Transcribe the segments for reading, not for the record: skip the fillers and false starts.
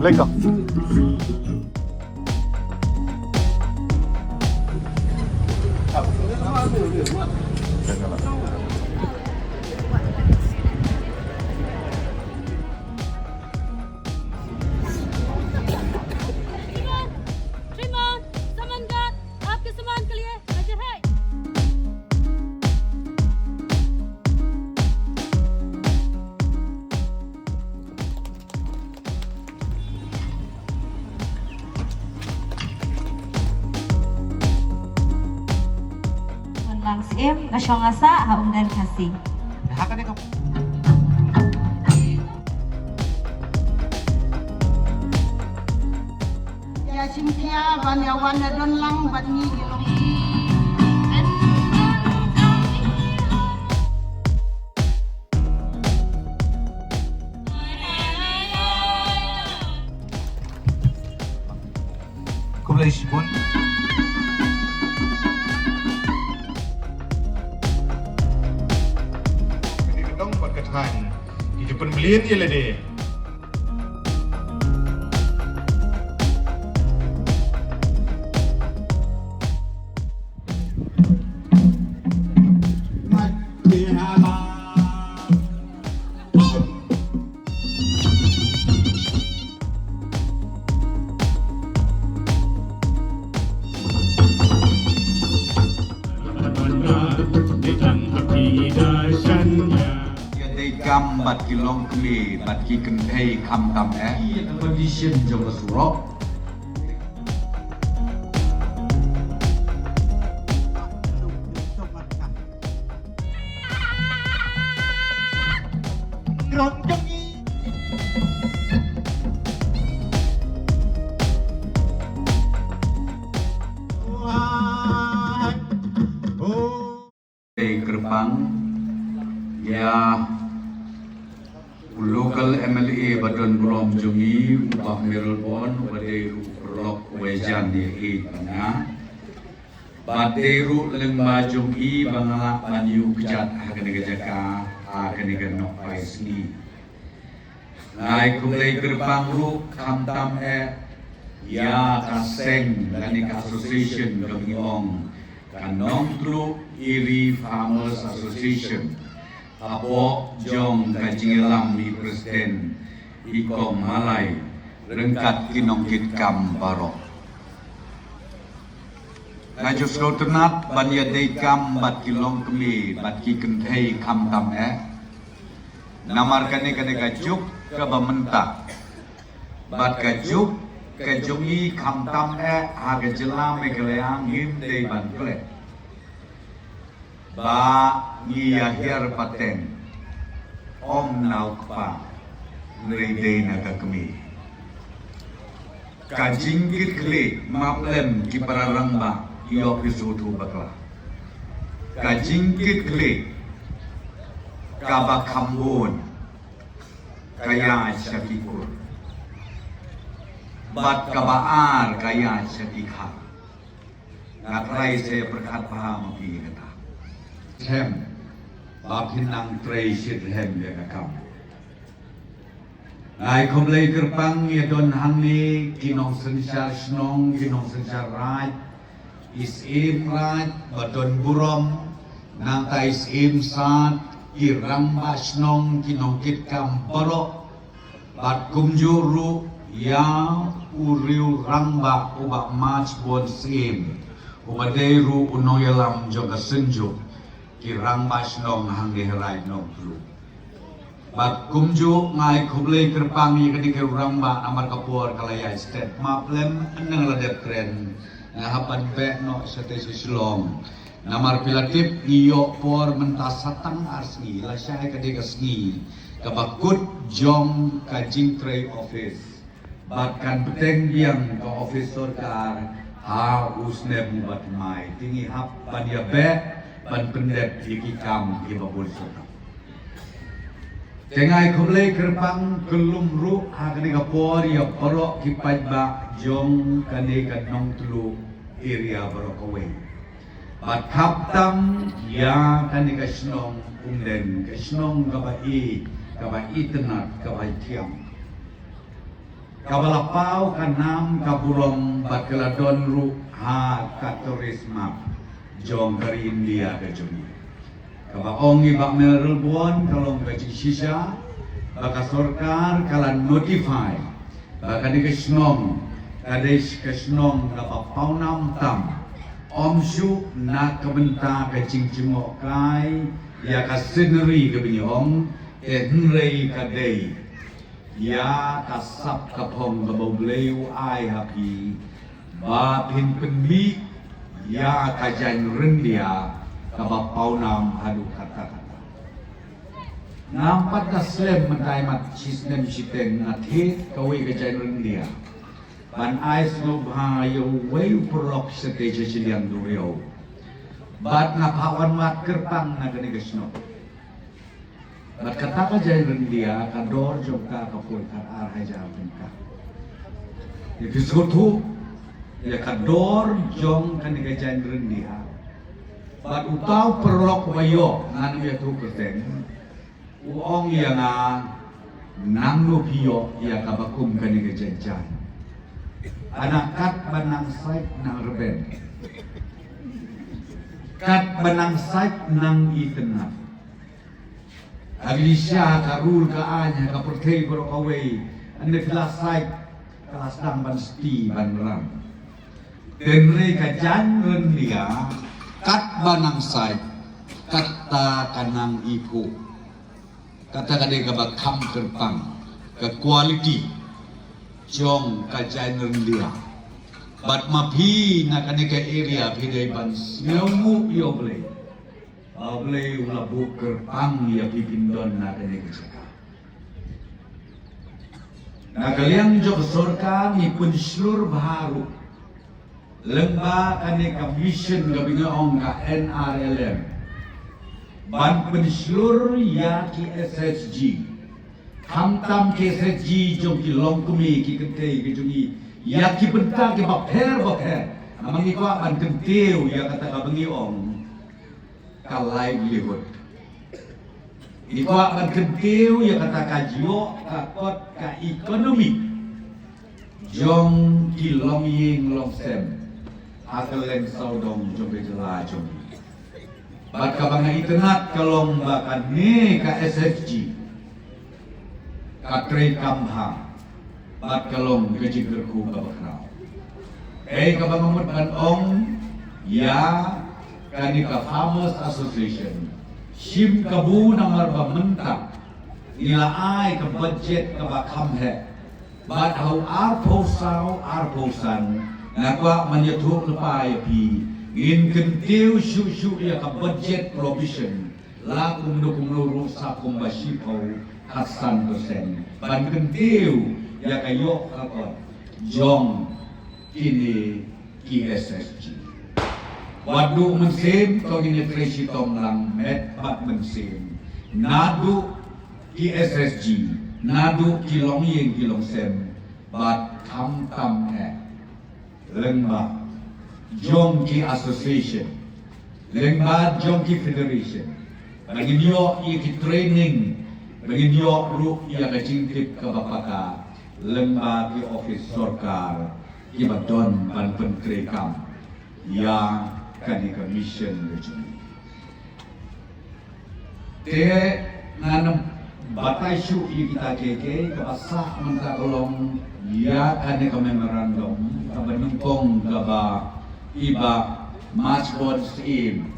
Leka. Terima, semangat, आपके सम्मान के लिए हाजिर है। Lang sim nasyongasa haungdan kasih. Hakan ikaw. Ya simkia ban ya wana don lang ban ni ilong. Kumulay sipon. Dong berkatakan hidupan belian je lah deh. Gam bat kilong kli bat ki kenthei kham tam condition jong surok Gerbang ya local MLA Badon Brom Jungi ubah Melbourne baderu blok wejan di tengah baderu lengba Jungi bangalak banyu kejat akan jaka akan nok paisni ngai kumlei gerbang ru kamtam ya kaseng ganik association gamiong kanong tlu iri farmers association Apo jong kajilam di Presiden Iko Malai rengkat kinongkit kam barok. Ngaju slotenat ban ya dekam bat kilong kemi bat ki kenthei kam tam namar kane gajuk ke bamenta bat gajuk ke jongi kam tam aga jelam megaleang him dei ban kle ba ngi akhir paten om naukpa nrei naga kami kajingkit kli maplem ki pararangba i office utu bakla kajingkit kli kaba kambon kaya syakikur bat kabaar kaya syakikha nakrai saya berkat paham ki kata hem bapinang tracit hem ya kakam ai komlei kerpang ya don hangni kinong sensar snong kinong sensar raj isim raj badon burom nang ta isim sat kirang basnong kinong kit kam barok bat kumjuru ya uriu rangba ubak mach bon sim ubaderu unoyalam joga senjuk kirang basnong hangge herai nong tru bat kumju ngai kublei kerpangi kedik ramba amar kapur kalaya state maplem nang ladep kren hapan be no sate sislong namar pilatip iyo por mentasatang asni lasai kedik asni kabakut jong kajing trade office bat kan beteng biang ke office sorkar ha usne buat mai tinggi hap padia be ban pendek di kikam di babul sota. Tengai kumlei kerpang kelum ru hakani kapor ya porok kipat ba jong kane kanong tulu area barokawe. Bat kaptam ya kane kasnong umden kasnong kabai tenat kabai tiam. kabalapau kanam kaburong bat keladon ru ha katorisma jong kari India ke jumi kabaong ibak merel buon kalong gaji sisa baka sorkar kalan notify baka di kesnong kadis kesnong kapapau nam tam omsyu na kebenta ke cingcingok kai ya kaseneri ke binyong henrei kadei ya kasap kapong kabobleu ai hapi ba pin penmi ya kajan rendia kabapau nam hadu kata-kata nampat kaslem mentai mat sistem siteng nathe kawe kajan rendia ban ai slobha yo weu perok stage cilian dureo bat na pawan mat kerpang na gani gesno bat kata ka jain dia kador joka kapul kar ar haja bengka itu suatu ya kador jong kan ga jain dia bat utau perok wayo nan ya tu keten uong ya na nang no pio ya kabakum kan ga jain anak kat banang sait nang reben kat banang sait nang itenap aglisya karul ka anya ka pertei bro kawe ande kelas sait kelas dang ban sti ban ram tenre ka janren dia kat banang sait kata kanang iku kata kade ka bakam kerpang ka quality jong ka janren dia bat mapi na kaneka area pidai ban snemu yo ble ble ulabu kerpang ya pipindon na kaneka saka na kalian jog sorka ni pun seluruh baru lemba kaneka mission gabinga ong ka NRLM ban pun seluruh ya ki SSG hamtam ke SSG jong ki longkumi ki kentei ki jungi ya ki benta ki bapher amangi ko ban kenteu ya kata ka bengi ong ka livelihood iko ban kenteu ya kata ka jiwo ka kot ka ekonomi jong ki long ying long sem akalen saudong jong bejela jong bat ka banga itenat kalong bakan ne ka SFG ka tre kamha bat kalong gaji gerku kabakrao kabangamot ban ong ya kani ka Farmers Association sim kabu namar ba mentak ila ai ka budget ka bakam he bat hau arposan nakwa manyatuk lepai pi in kentiu shu ya ka budget provision la kumno rusak kumbasipau hasan dosen ban kentiu ya kayo kakot jong kini KSSG wadu mensim to ini tresi tong lang met bat mensim nadu KSSG nadu kilong yeng kilong sem bat kam lengba jong ki association lengba jong ki federation bagi dia ki training bagi dia ru ya kacingtip ka bapaka lemba ki office sorkar ki badon ban pentrekam ya kani commission lejuni te nanam batai syu kita keke kabasa menta kolong ya kani ka memorandum ka benungkong gaba iba matchboard scheme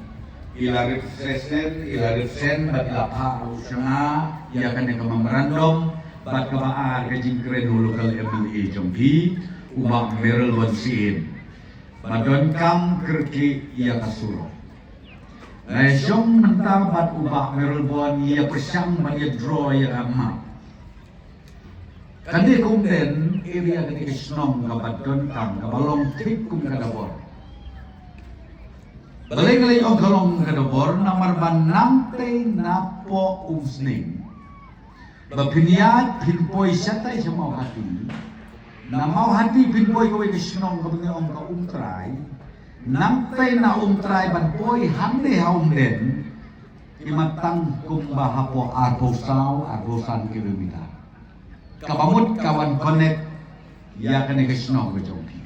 ila represent bat lapa usanga ya kani ka memorandum bat kabaar kajing keren local MLA jombi ubah merel bonsin badon kam kerki ia kasuro Jom mentang bat ubah merel bon ia persang ban ia draw ia ama kani kumden area kani kesnong kabadon kam kabalong tip kum kadabor baleng lay og kalong kadabor namar ban namte napo usning bapiniat pinpoy satay sa mau hati na mau hati pinpoy kaway kesnong kabingi om ka umtray namtay na umtray banpoy hande haumden imatang kumbahapo arposan kilometer kabamut kawan connect ya kene kesno ke jongpi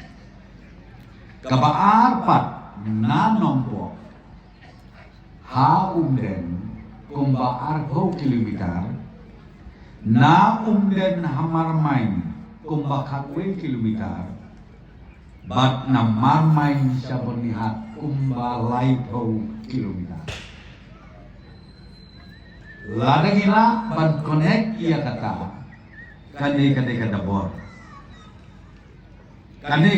kabaar pat na nompo ha umden kumbaar 2 kilometer na umden hamar main kumbakak 2 kilometer bat na marmain siya bernihat kumbalay 2 kilometer ladang ila ban connect iya kata kane kadabor kane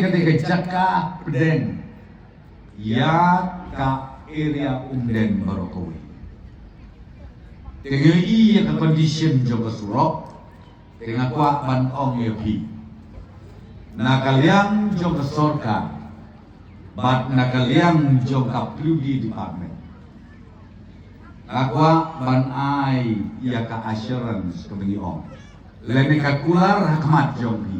jaka peden ya ka area umden barokowi dengan iya ka condition joga surok dengan kuat ban ong ya pi na kaliang joga sorka bat na kaliang joga pludi department Aqua ban ai ia ka assurance ke bengi om. Lene ka kular hakmat jonghi.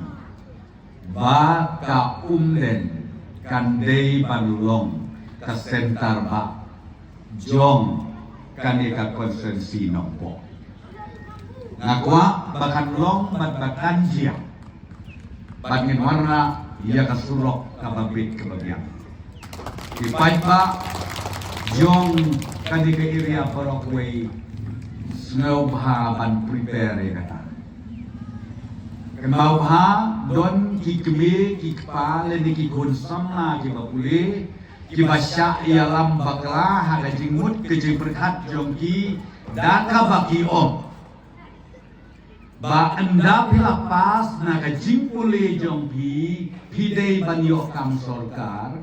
Ba ka umden kan dei banulong ka sentar ba jong kan ka konsensi nompo. Aqua bakan long bat bakan jia. Bangin warna ia ka surok ka babit ke bagian. Ipai ba jong kadi ke area Parkway snow bha ban prepare kata kemau bha don ki keme ki kpale ni ki gon samna ki bapule ki basya ya lam bakla ha jingmut ke jing berkat jong ki daka baki om ba anda pila pas na ka jingpule jong pi dei ban yo kam sorkar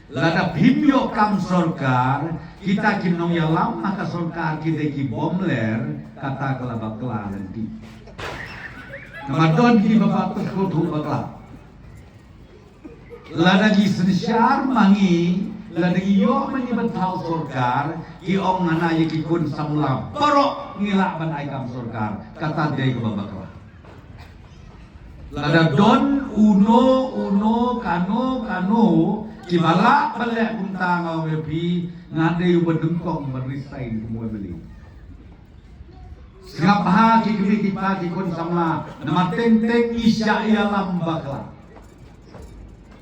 lada bimyo kam sorkar kita kinong yalam maka sorkar kita ki bomler kata kelabak kela nanti namadon ki bapak terkutu bakla lada ki sensyar mangi lada ki yo menyebat hal sorkar ki ong ngana ye ki kun samla borok ngilak ban ai kam sorkar kata dei ke babak lada don uno kano Kibala balik untang au lepi ngade yu berdengkong berisain kumui beli. Singap ha ki kiri ki pa ki kon sama nama teng isya ia lambakla.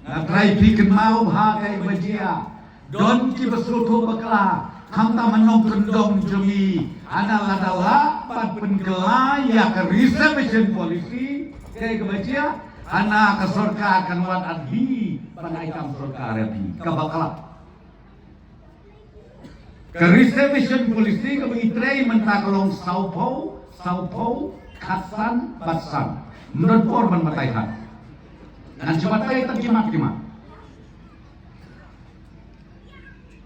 Ngatrai piken mau ha kai bajia don ki besutu bakla hamta menong kendong jemi ana ladala pat penggela ya ke reservation polisi kai kebajia ana ke sorka akan wat adhi panai kam sorka repi kabakala ke reservation polisi ke mengitrei mentakalong saupau kasan basan menurut korban mataihan dan cepatai terjimat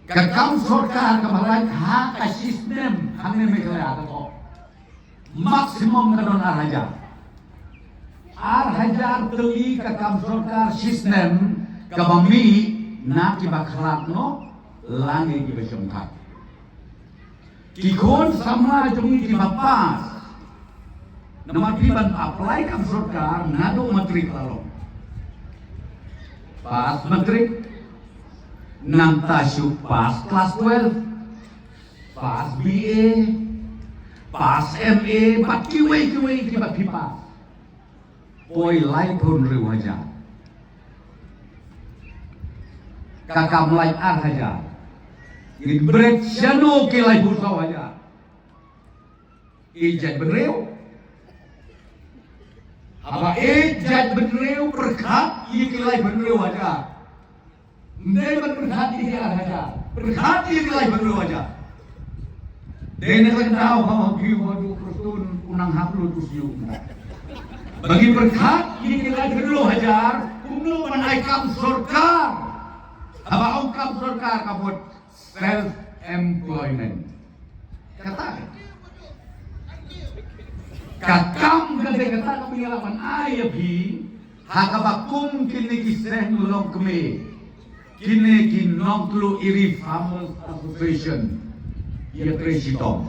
ke kam sorka kebalai ha ka sistem hangne mekelea atau maksimum kadon Ar-hajar teli ke kam sorkar sistem kabami na kibakhlak no langi kibasongkat kikon sama jongi kibapas nama piban apply kam sorkar nado matrik lalo pas matrik nang tasyuk pas kelas 12 pas BA pas MA pat kiwe kibak pipas poi lai pun riwaja kakam lai ar haja in bret syano ke lai pun sawaja ijat benreu apa ijat benreu berkat ye ke lai benreu aja ndai berkat ye ar haja berkat ye ke lai benreu aja dene kan tahu kalau kiu wadu kristun unang haplu tusyu bagi berkat ini kita perlu hajar kuno menaikkan sorkar apa ongkap sorkar kabut self employment kata kakam kata pengalaman ayah bi hakabakum kini kisah nulong keme kini kinong tulu iri farmers association ia presitong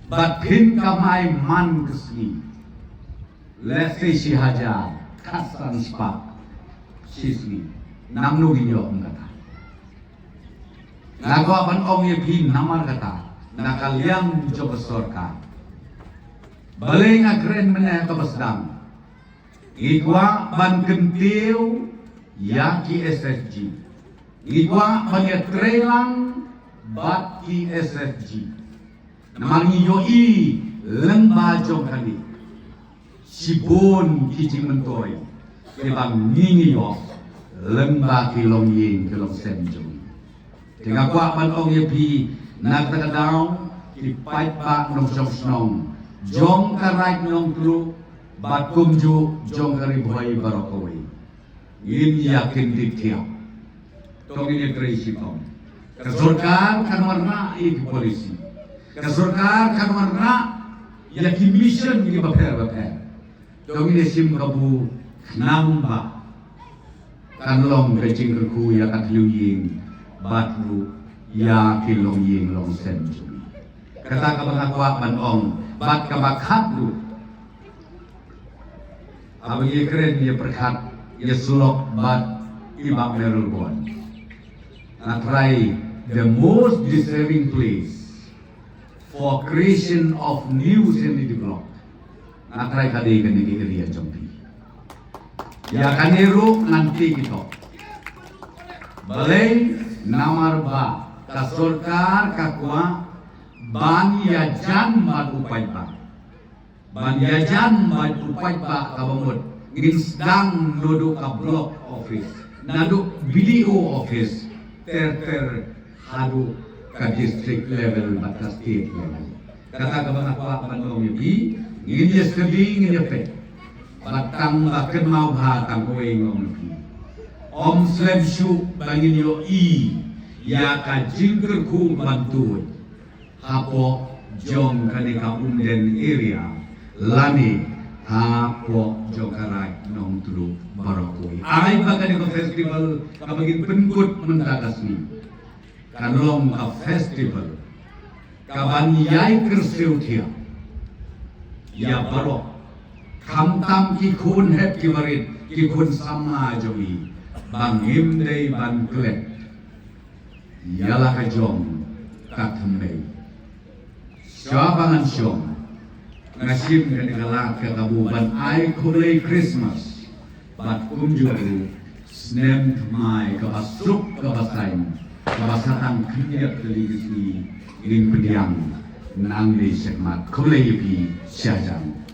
Batin kamai man kesni lesi si hajar kasan spak sisni namnu ginyo kata lagu aban ong ye bin namar kata nakaliang coba sorka baling agren meneh kebesdang Igwa ban kentiu yaki SSG. Igwa ban ya trelang bat ki SSG. Namangi yoi lemba jong kani. Sibon kijing mentoy. Kebang ngingi yo lemba kilong yin kilong sem jong. Tengah kuat ban ong yepi nak takadaw ki pait pa nong snong. Jong karai nong tulu bat kumju jong kari boy barokowi. In yakin diktiap. Tong ini tracy tong. Kesurkar kan warna i polisi. Kesurkar kan warna yakin mission ki baper. Tong ini sim kabu namba. Kan long kecing kerku ya kat liu ying bat lu yakin long ying long sen jumi. Kata kabakwa ban ong bat kabakhat lu. Abang ye keren ye perkat ye sulok bat ibak merul bon. Try the most deserving place for creation of new city block. Try kadi kani area jompi. Ya kaniru nanti kita. Balai namar ba kasurkar kakwa ban yajan mad upai ba. Ban yajan mad upai ba kabamut ngin sedang duduk ka block office. Nadu video office ter hadu ka district level batas state level. Kata kabang apa bandong yubi ngin yesterday ngin yepe. Batang bakit mau batang kowe ngomong. Om slem shu bangin yo ya ka jingker ku bantuy. Hapo jong kanika unden area lani hapo jong karai nong tulu barokoy. Ay ba kanika festival kabagin penkut mendakas ni. Kanlong ka festival kabanyay kersew tiya. Ya barok. Kamtam ki kun hep ki barit ki kun sama jowi bangim day ban klet yala ka jong kathmei syabangan syong ngasim ka ngalak ka kabuban ay kulay Christmas bat kumjuru snem mai ka basuk ka basain ka basatang kiniyak keligisi ingin pendiang nang di sekmat kulay pi syajang